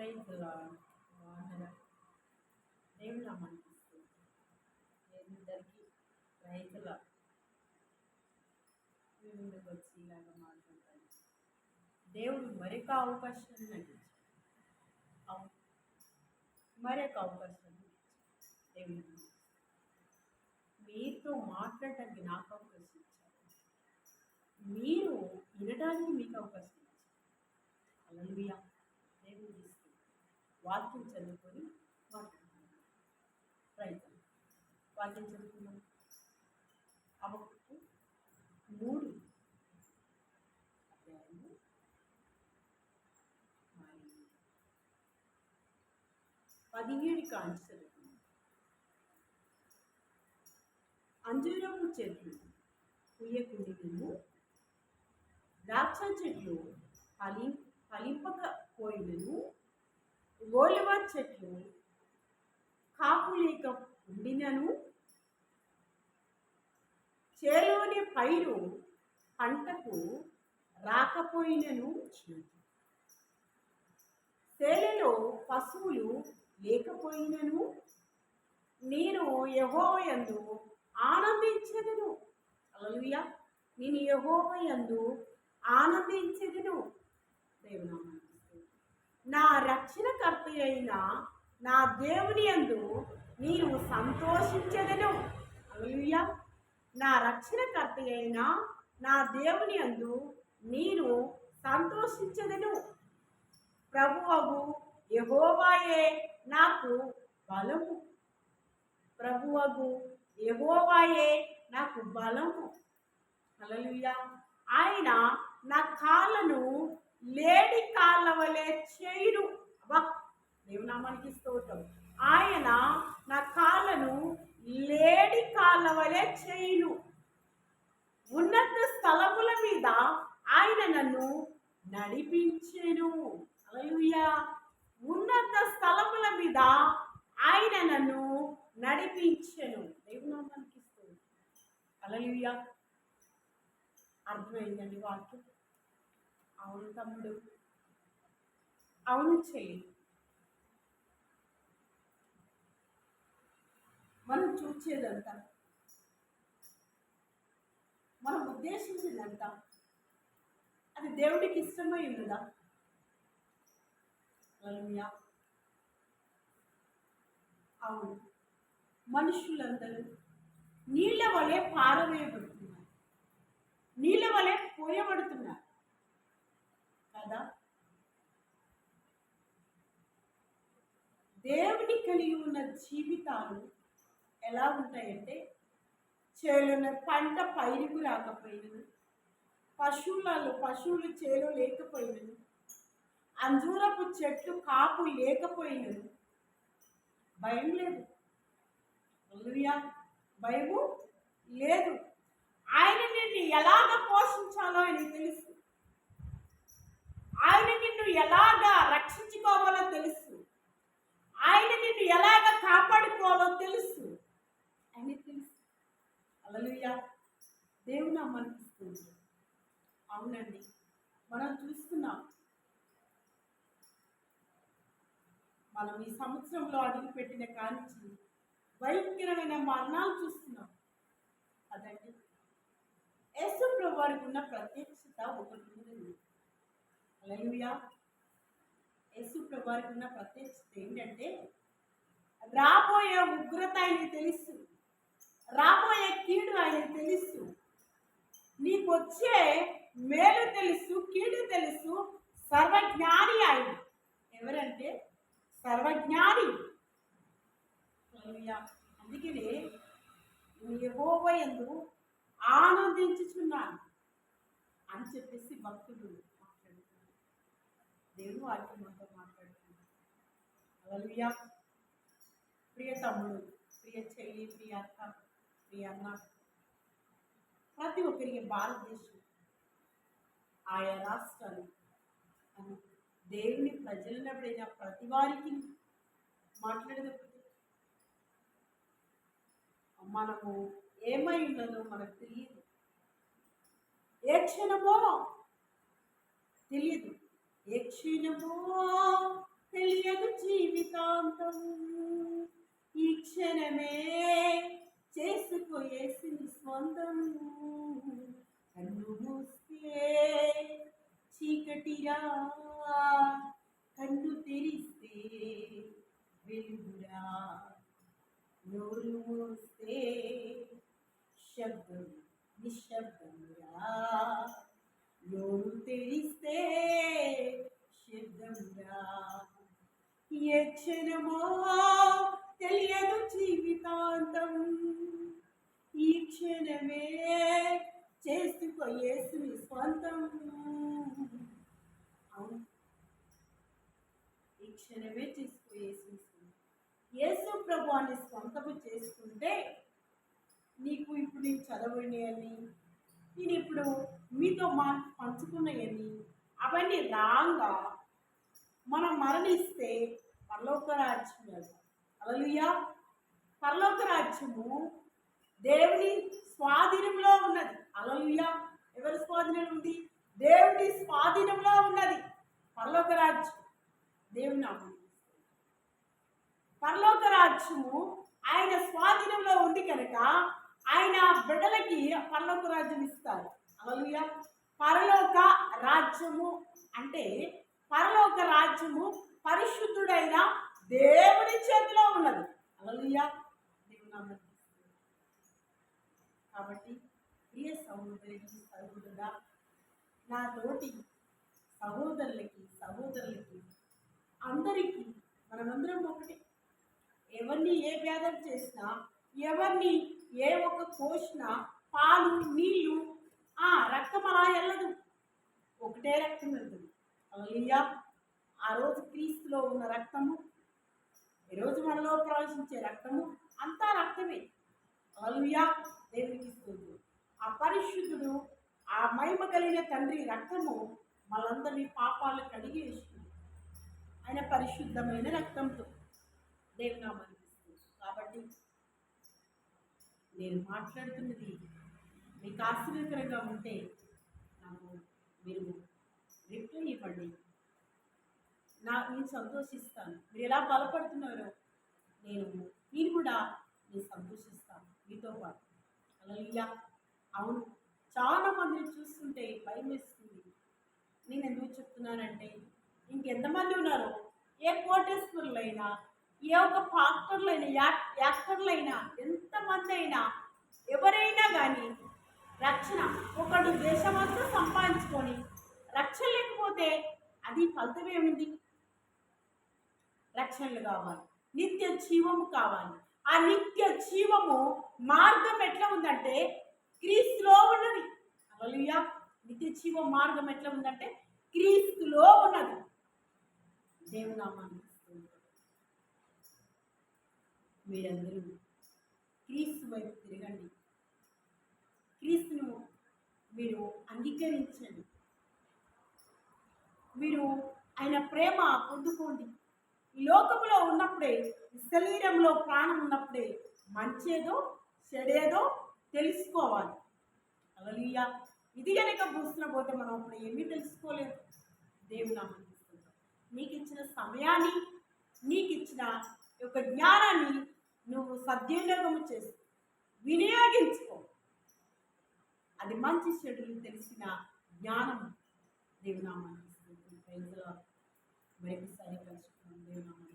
Praise lord. బాగున్నారా? దేవుడు నామనిపిస్తుంది. అందరికీ ప్రైజ్ లార్డ్. మీ ముందుకు వచ్చి ఇలాగ మాట్లాడతాను. దేవుడు మరొక అవకాశాన్ని నాకు ఇచ్చాడు. మరొక అవకాశాన్ని దేవుడు మీతో మాట్లాడటానికి నాకు అవకాశం ఇచ్చారు. మీరు వినడానికి మీకు అవకాశం ఇచ్చారు. హల్లెలూయా. దేవుడు ఇస్తూ వాక్యం చదువుకొని మాట్లాడుతున్నాను. రైతు వాక్యం చదువుకున్నాను. హబక్కూకు 3 అధ్యాయము 17 కాంచి చదువుకున్నాను. అంజూరపు చెట్లు పూయకుండిను, ద్రాక్ష చెట్లు ఫలింపకపోయినను, ఓలివ చెట్లు కాపు లేక ఉండినను, చేలోని పైరు పంటకు రాకపోయినను, సేలలో పశువులు లేకపోయినను, నేను యెహోవాయందు ఆనందించెదను. హల్లెలూయా. నేను యెహోవాయందు ఆనందించెదను. దేవునామమున నా రక్షణకర్త అయిన నా దేవుని యందు నేను సంతోషించెదను. హల్లెలూయా. నా రక్షణకర్త అయిన నా దేవుని యందు నేను సంతోషించెదను. ప్రభువగు యెహోవాయే నాకు బలము. ప్రభువగు యెహోవాయే నాకు బలము. హల్లెలూయా. ఆయన నా కాళ్ళను లేడి కాళ్ళ వలె చేయును. అబ్బా, దేవునామానికి స్తోత్రం. ఆయన నా కాళ్ళను లేడి కాళ్ళ వలె చేయును. ఉన్నత స్థలముల మీద ఆయన నన్ను నడిపించెను. హల్లెలూయా. ఉన్నత స్థలముల మీద ఆయన నన్ను నడిపించెను. దేవునామానికి స్తోత్రం. హల్లెలూయా. అర్థమైందండి వాక్యం? అవును తమ్ముడు, అవును చెల్లి. మనం చూసేదంతా, మనం ఉద్దేశించిందంతా అది దేవుడికి ఇష్టమై ఉన్నదా? హల్లెలూయా. అవును. మనుషులందరూ నీళ్ళ వలె పారవేయబడుతున్నారు, నీళ్ళ వలె పోయబడుతున్నారు కదా. దేవుని కలిగి ఉన్న జీవితాలు ఎలా ఉంటాయంటే, చేలున్న పంట పైరుకు రాకపోయినను, పశువులు చేలో లేకపోయినను, అంజూరపు చెట్లు కాపు లేకపోయినను భయం లేదు. హల్లెలూయా. భయము లేదు. ఆయన నిన్ను ఎలాగ పోషించాలో ఆయనకు తెలుసు. ఆయన నిన్ను ఎలాగా రక్షించుకోవాలో తెలుసు. ఆయన నిన్ను ఎలాగ కాపాడుకోవాలో తెలుసు. ఆయనకు తెలుసు. హల్లెలూయా. దేవుని అనిపిస్తుంది. అవునండి, మనం చూస్తున్నాం. మనం ఈ సంవత్సరంలో అడుగు పెట్టిన కాంచి భయంకరమైన మరణాలు చూస్తున్నాం అదండి. యేసు ప్రభువు వారికి ఉన్న ప్రత్యక్షత ఒకటి ఉంది. హల్లెలూయా. యేసు ప్రభువు వారికి ఉన్న ప్రత్యక్షత ఏంటంటే, రాబోయే ఉగ్రత ఆయనకు తెలుసు, రాబోయే కీడు ఆయనకు తెలుసు, నీకు వచ్చే మేలు తెలుసు, కీడు తెలుసు. సర్వజ్ఞాని ఆయన. ఎవరంటే సర్వజ్ఞాని. అందుకనే యెహోవాయందు ఆనందించుచున్నాను అని చెప్పేసి భక్తుడు మాట్లాడుతున్నారు. దేవుడు వాక్యం మనతో మాట్లాడుతున్నారు. హల్లెలూయా. ప్రియ తమ్ముడు, ప్రియ చెల్లి, ప్రియ అక్క, ప్రియ అన్న, ప్రతి ఒక్కరికి భారతదేశం, ఆయా రాష్ట్రాలు అని దేవుని ప్రజలనబడిన ప్రతి వారికి మాట్లాడేటప్పుడు మనము ఏమై ఉన్నదో మనకు తెలియదు. ఏ క్షణమో తెలియదు, ఏ క్షణమో తెలియదు. క్షణమే చేసుకో యేసుని స్వంతం. కన్ను మూస్తే చీకటిరా, కన్ను తెరిస్తే వెలుగురా. నోరు మూస్తే శబ్దం నిశ్శబ్దమురా, నోరు తెరిస్తే శబ్దమురా. ఏ క్షణమో తెలియదు జీవితాంతం, ఈ క్షణమే చేసుకో యేసుని స్వంతం. అవును, ఈ క్షణమే చేసుకో యేసుని స్వంతం. యేసు ప్రభువాన్ని స్వంతము చేసుకుంటే నీకు ఇప్పుడు నేను చదవని, నేను ఇప్పుడు మీతో పంచుకున్నాయని అవన్నీ రాంగా మనం మరణిస్తే పరలోక రాజ్యం వెళ్తాం. హల్లెలూయా. పరలోక రాజ్యము దేవుని స్వాధీనంలో ఉన్నది. హల్లెలూయా. ఎవరి స్వాధీనంలో ఉంది? దేవుని స్వాధీనంలో ఉన్నది పరలోక రాజ్యం. దేవుని నామం. పరలోక రాజ్యము ఆయన స్వాధీనంలో ఉంది కనుక ఆయన బిడ్డలకి పరలోక రాజ్యం ఇస్తారు. హల్లెలూయా. పరలోక రాజ్యము అంటే పరలోక రాజ్యము పరిశుద్ధుడైన దేవుని చేతిలో ఉన్నది. హల్లెలూయా. దేవుని నామం. కాబట్టి ప్రియ సహోదరి సహోదరుడా, నా తోటి సహోదరులకి అందరికీ మనమందరం ఒకటి. ఎవరిని ఏ భేదం చేసినా, ఎవరిని ఏ ఒక్క కోసినా పాలు నీళ్ళు రక్తం అలా వెళ్ళదు, ఒకటే రక్తం వెళ్తుంది. హల్లెలూయా. ఆ రోజు క్రీస్తులో ఉన్న రక్తము, ఈరోజు మనలో ప్రవేశించే రక్తము అంతా రక్తమే. హల్లెలూయా. దేవునికి స్తోత్రం. ఆ పరిశుద్ధుడు, ఆ మహిమ కలిగిన తండ్రి రక్తము మనందరినీ పాపాలు కడిగి వేస్తుంది ఆయన పరిశుద్ధమైన రక్తంతో. దేవుని నామానికి స్తోత్రం. కాబట్టి నేను మాట్లాడుతున్నది మీకు ఆశ్చర్యకరంగా ఉంటే నాకు మీరు రిప్లై ఇవ్వండి. నేను సంతోషిస్తాను. మీరు ఎలా బలపడుతున్నారో నేను కూడా నేను సంతోషిస్తాను మీతో పాటు. హల్లెలూయా. అవును, చాలా మందిని చూస్తుంటే భయం వేస్తుంది. నేను ఎందుకు చెప్తున్నానంటే ఇంకెంతమంది ఉన్నారో, ఏ కోటేశ్వరులైనా, ఏ ఒక్క పాక్టర్లైనా, యాక్టర్లైనా, ఎంతమంది అయినా, ఎవరైనా కానీ రక్షణ, ఒకడు దేశమంతా సంపాదించుకొని రక్షణ లేకపోతే అది ఫలితం ఏముంది? రక్షణలు కావాలి, నిత్య జీవము కావాలి. ఆ నిత్య జీవము మార్గం ఎట్లా ఉందంటే క్రీస్తులో ఉన్నది. హల్లెలూయా. నిత్య జీవ మార్గం ఎట్లా ఉందంటే క్రీస్తులో ఉన్నది. దేవుని నామాన్ని మీరందరూ క్రీస్తు వైపు తిరగండి. క్రీస్తును మీరు అంగీకరించండి. మీరు ఆయన ప్రేమ పొందుకోండి. ఈ లోకంలో ఉన్నప్పుడే, శరీరంలో ప్రాణం ఉన్నప్పుడే మంచేదో చెడేదో తెలుసుకోవాలి. హల్లెలూయా. ఇది కనుక పూసిన పోతే మనం అప్పుడు ఏమీ తెలుసుకోలేదు. దేవుని నామమున నీకు ఇచ్చిన సమయాన్ని, నీకు ఇచ్చిన యొక్క జ్ఞానాన్ని నువ్వు సద్వినియోగం చేసి వినియోగించుకో. అది మంచి చెడులు తెలిసిన జ్ఞానం. దేవుని నామాన్ని మరొకసారి కలుసుకున్నాం. దేవుని నామాన్ని